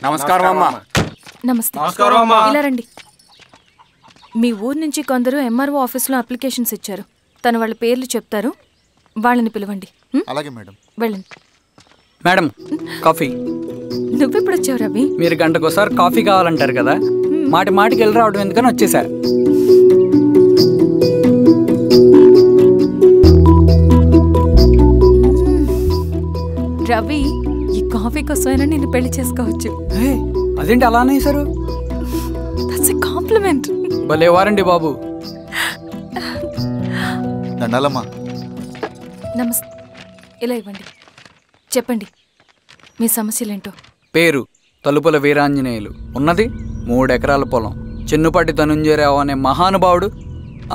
నమస్కారం అమ్మా. నమస్తే. నమస్కారం అమ్మా. ఇలా రండి. మీ ఊరు నుంచి కొందరు ఎంఆర్ఓ ఆఫీస్లో అప్లికేషన్స్ ఇచ్చారు. తను వాళ్ళ పేర్లు చెప్తారు, వాళ్ళని పిలవండి. అలాగే మేడం. వెళ్ళండి. Madam coffee. నువ్వెప్పుడు వచ్చావు రవి? మీరు గంటకోసారి కాఫీ కావాలంటారు కదా, మాటి మాటికి వెళ్ళి రావడం ఎందుకని వచ్చేసా. రవి, ఈ కాఫీ కోసమైనా నేను పెళ్లి చేసుకోవచ్చు. అదేంటి అలా అనేసారు? That's a compliment. భలేవారండి బాబు. దండాలమ్మా. నమస్తే. ఇలా ఇవ్వండి. చెప్పండి మీ సమస్యలేంటో. పేరు తలుపుల వీరాంజనేయులు, ఉన్నది 3 ఎకరాల పొలం. చిన్నుపాటి ధనుంజయరావు అనే మహానుభావుడు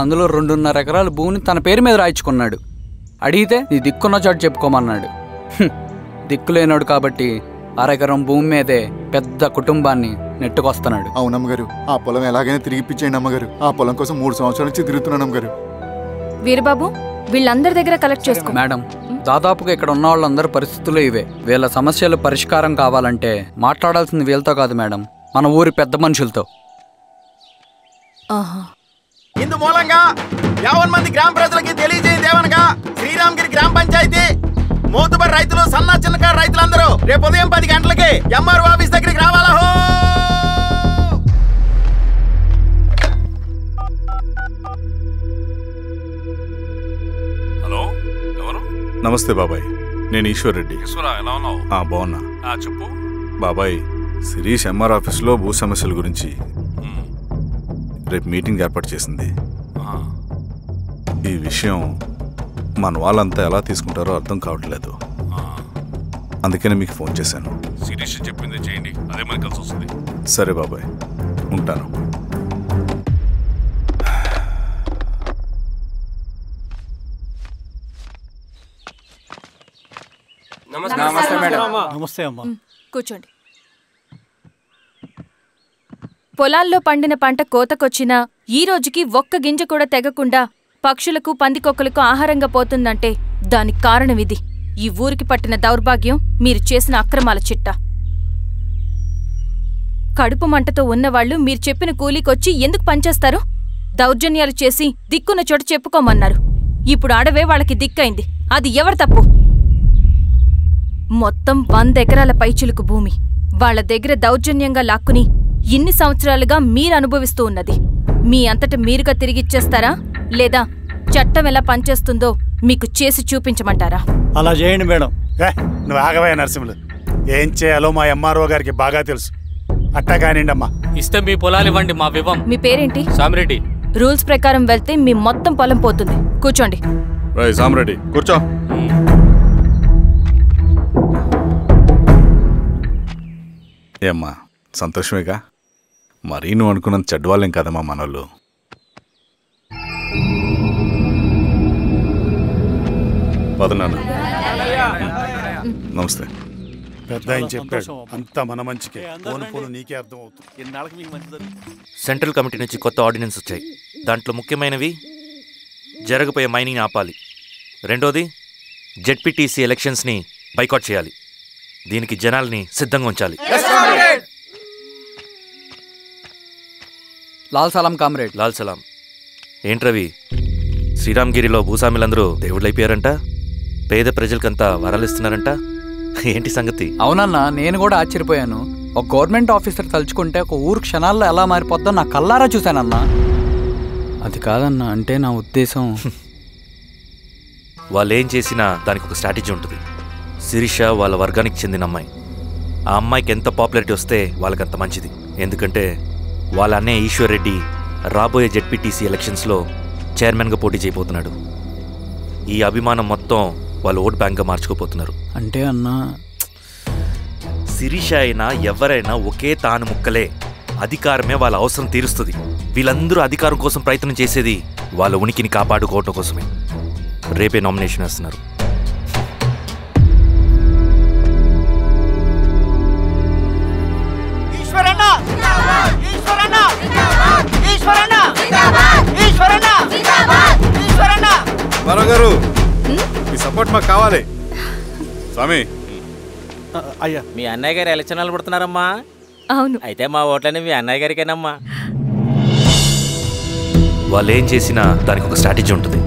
అందులో 2.5 ఎకరాల భూమిని తన పేరు మీద రాయించుకున్నాడు. అడిగితే నీ దిక్కున్న చోటు చెప్పుకోమన్నాడు. దిక్కులేనాడు కాబట్టి 1/2 ఎకరం భూమి మీదే పెద్ద కుటుంబాన్ని నెట్టుకొస్తున్నాడు. అవునమ్మగారు, ఆ పొలం ఎలాగైనా తిరిగిపించేయండి అమ్మగారు. ఆ పొలం కోసం 3 సంవత్సరాల నుంచి తిరుగుతున్నాను అమ్మగారు. వీరబాబు, వీళ్ళందరి దగ్గర కలెక్ట్ చేసుకో. మేడం, దాదాపుగా ఇక్కడ ఉన్న వాళ్ళందరి పరిస్థితులు ఇవే. వీళ్ళ సమస్యలు పరిష్కారం కావాలంటే మాట్లాడాల్సింది వీళ్ళతో కాదు మేడం, మన ఊరి పెద్ద మనుషులతో. ఇందు మూలంగా 50 మంది గ్రామ ప్రజలకి తెలియజేయండి ఏమనగా, శ్రీరామగిరి గ్రామ పంచాయతీ మోతుబరి రైతులు, సన్న చిన్నకారు రైతులందరూ రేపు ఉదయం 10 గంటలకి ఎంఆర్ఓ ఆఫీస్ దగ్గరికి రావాలా. హలో, ఎవరు? నమస్తే బాబాయ్, నేను ఈశ్వర్ రెడ్డి. ఎలా ఉన్నావు? బాగున్నా. చెప్పు బాబాయ్, శిరీష్ ఎంఆర్ ఆఫీస్లో భూ సమస్యల గురించి రేపు మీటింగ్ ఏర్పాటు చేసింది. ఈ విషయం మన వాళ్ళంతా ఎలా తీసుకుంటారో అర్థం కావట్లేదు. అందుకనే మీకు ఫోన్ చేశాను. శిరీష్ చెప్పింది చేయండి, అదే మనకి కలిసి వస్తుంది. సరే బాబాయ్, ఉంటాను. నమస్తే మేడం. నమస్తే అమ్మా. కూర్చోండి. పొలాల్లో పండిన పంట కోతకొచ్చినా ఈ రోజుకి ఒక్క గింజ కూడా తెగకుండా పక్షులకు, పందికొక్కలకు ఆహారంగా పోతుందంటే దానికి కారణం ఇది. ఈ ఊరికి పట్టిన దౌర్భాగ్యం మీరు చేసిన అక్రమాల చిట్టా. కడుపు మంటతో ఉన్నవాళ్లు మీరు చెప్పిన కూలీకొచ్చి ఎందుకు పనిచేస్తారు? దౌర్జన్యాలు చేసి దిక్కున్న చోటు చెప్పుకోమన్నారు. ఇప్పుడు అడవే వాళ్ళకి దిక్కైంది. అది ఎవరి తప్పు? మొత్తం 100 ఎకరాల పైచిలుకు భూమి వాళ్ల దగ్గర దౌర్జన్యంగా లాక్కుని ఇన్ని సంవత్సరాలుగా మీరు అనుభవిస్తూ ఉన్నది. మీ అంతట మీరుగా తిరిగిచ్చేస్తారా, లేదా చట్టం ఎలా పనిచేస్తుందో మీకు చేసి చూపించమంటారా? అలా చేయండి మేడం. నువ్వు ఆగవయ్య నరసింహులు. ఏం చేయాలో మా ఎంఆర్ఓ గారికి బాగా తెలుసు. అట్టా కానిండమ్మా. ఇస్తే మీ పొలాలు ఇవ్వండి, మా వివం. మీ పేరేంటి? సామిరెడ్డి. రూల్స్ ప్రకారం వెళ్తే మీ మొత్తం పొలం పోతుంది. కూర్చోండి. సామిరెడ్డి కూర్చో. ఏమ్మా, సంతోషమేగా? మరీ నువ్వు అనుకున్నంత చెడ్డవాళ్ళేం కదమ్మా మనోళ్ళు. పదనాన్న. నమస్తే. పెద్ద ఆయన చెప్పాడు, అంతా మన మంచికే. పోను నీకే అర్థం అవుతుంది. సెంట్రల్ కమిటీ నుంచి కొత్త ఆర్డినెన్స్ వచ్చాయి. దాంట్లో ముఖ్యమైనవి జరగబోయే మైనింగ్ ఆపాలి, రెండోది జెడ్పీటీసీ ఎలక్షన్స్ని బైకాట్ చేయాలి, దీనికి జనాల్ని సిద్ధంగా ఉంచాలి. లాల్ సలాం కామ్రేడ్. లాల్ సలాం. ఏంట్రవి, శ్రీరామగిరిలో భూస్వాములందరూ దేవుళ్ళైపోయారంట, పేద ప్రజలకంతా వరాలిస్తున్నారంట, ఏంటి సంగతి? అవునన్నా, నేను కూడా ఆశ్చర్యపోయాను. ఒక గవర్నమెంట్ ఆఫీసర్ తలుచుకుంటే ఒక ఊరు క్షణాల్లో ఎలా మారిపోద్దో నా కల్లారా చూశానన్నా. అది కాదన్నా, అంటే నా ఉద్దేశం వాళ్ళు ఏం చేసినా దానికి ఒక స్ట్రాటజీ ఉంటుంది. శిరీష వాళ్ళ వర్గానికి చెందిన అమ్మాయి. ఆ అమ్మాయికి ఎంత పాపులారిటీ వస్తే వాళ్ళకంత మంచిది. ఎందుకంటే వాళ్ళ అన్నయ్య ఈశ్వర్ రెడ్డి రాబోయే జెడ్పీటీసీ ఎలక్షన్స్లో చైర్మన్గా పోటీ చేయబోతున్నాడు. ఈ అభిమానం మొత్తం వాళ్ళు ఓట్ బ్యాంక్గా మార్చుకోపోతున్నారు. అంటే అన్నా, శిరీష అయినా ఎవరైనా ఒకే తాను ముక్కలే. అధికారమే వాళ్ళ అవసరం తీరుస్తుంది. వీళ్ళందరూ అధికారం కోసం ప్రయత్నం చేసేది వాళ్ళ ఉనికిని కాపాడుకోవటం కోసమే. రేపే నామినేషన్ వేస్తున్నారు. గారు, మీ సపోర్ట్ మాకు కావాలి. స్వామి, అయ్యా, మీ అన్నయ్య గారు ఎలక్షన్లు పడుతున్నారమ్మా. అవును. అయితే మా ఓట్లని మీ అన్నయ్య గారికేనమ్మా. వాళ్ళు ఏం చేసినా దానికి ఒక స్ట్రాటజీ ఉంటుంది.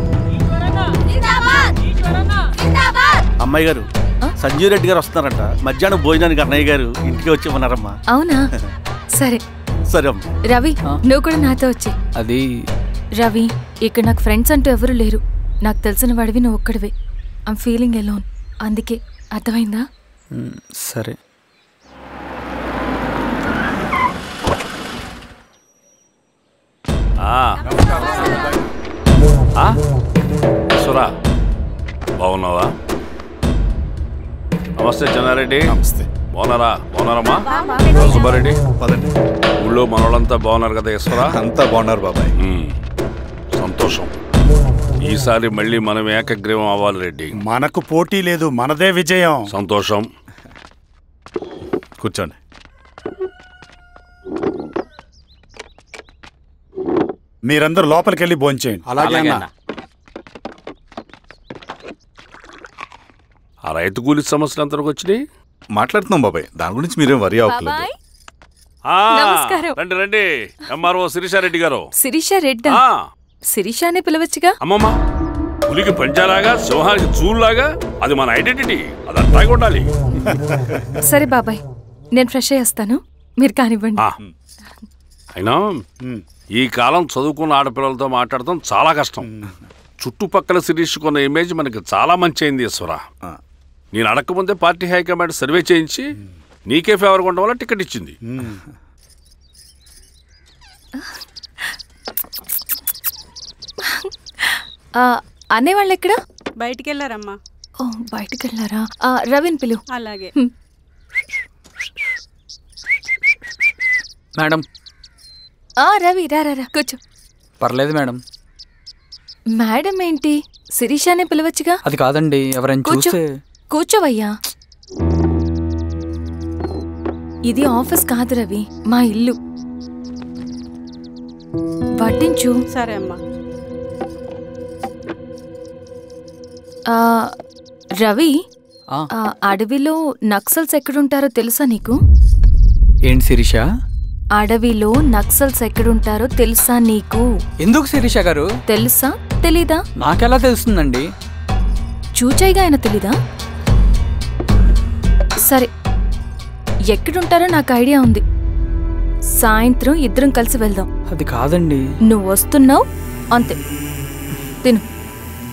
అమ్మాయి గారు, సంజీవ్ రెడ్డి గారు వస్తున్నారంట. మధ్యాహ్నం భోజనానికి అన్నయ్య గారు ఇంటికి వచ్చి ఉన్నారమ్మా. అవునా? సరే సరే అమ్మా. రవి, నువ్వు కూడా నాతో వచ్చి. అది రవి, ఇక్కడ నాకు ఫ్రెండ్స్ అంటూ ఎవరు లేరు. నాకు తెలిసిన వాడివి నువ్వు ఒక్కడివే. I'm feeling alone. అందుకే, అర్థమైందా? సరే. సురా, బాగున్నావా? నమస్తే చెన్నారెడ్డి. నమస్తే. బాగున్నారమ్మా? సుబ్బారెడ్డి, పదండి. ఊళ్ళో మనోళ్ళంతా బాగున్నారు కదా ఈశ్వరా? అంతా బాగున్నారు బాబాయ్. సంతోషం. ఈసారి మళ్ళీ మనం ఏకగ్రీవం అవ్వాలి రెడ్డి. మనకు పోటీ లేదు, మనదే విజయం. సంతోషం. కూర్చోండి. మీరందరూ లోపలికి వెళ్ళి భోంచేయండి. అలాగే అన్న. ఆ రైతు కూలి సమస్యలు ఎంతవరకు వచ్చినాయి? మాట్లాడుతున్నాం బాబాయ్, దాని గురించి మీరేం వరి అవ్వట్లేదు. బాబాయ్, ఆ, నమస్కారం. రండి రండి. ఎంఆర్ఓ శిరీషారెడ్డి గారు. శిరీష రెడ్డా? ఆ, శిరీష అనే పిలవచ్చుగా. అమ్మమ్మ, పులికి పంచాలాగా సింహానికి చూలాగా అది మన ఐడెంటిటీ. అది అట్లాగే ఉండాలి. సరే బాబాయ్, నేను ఫ్రెష్ అయ్యేస్తాను, మీరు కానివ్వండి. అయినా ఈ కాలం చదువుకున్న ఆడపిల్లలతో మాట్లాడటం చాలా కష్టం. చుట్టుపక్కల శిరీషుకున్న ఇమేజ్ మనకి చాలా మంచి అయింది ఈశ్వరా. నేను అడగకముందే పార్టీ హైకమాండ్ సర్వే చేయించి నీకే ఫేవర్గా ఉండడం వల్ల టికెట్ ఇచ్చింది. అనేవాళ్ళు ఎక్కడ? బయటికి వెళ్ళారమ్మా. ఓ, బయటికి వెళ్ళారా? రవిని పిలు. అలాగే. మేడం. రవి, రా రా రా, కూర్చో. పర్లేదు మేడం. మేడం ఏంటి? శిరీషానే పిలవచ్చుగా. అది కాదండి, ఎవరైనా కూర్చో. చూస్తే. కూర్చోవయ్యా. ఇది ఆఫీస్ కాదు రవి, మా ఇల్లు. పట్టించు. సరే అమ్మా. రవి, అడవిలో నక్సల్స్ ఎక్కడుంటారో తెలుసా నీకు? ఏంటి శిరీష? అడవిలో నక్సల్స్ ఎక్కడుంటారో తెలుసా నీకు? ఎందుకు శిరీష గారు? తెలుసా తెలీదా? నాకెలా తెలుస్తుందండి? చూచాయిగా ఆయన తెలీదా? సరే, ఎక్కడుంటారో నాకు ఐడియా ఉంది. సాయంత్రం ఇద్దరం కలిసి వెళ్దాం. అది కాదండి. నువ్వు వస్తున్నావు అంతే. తిను.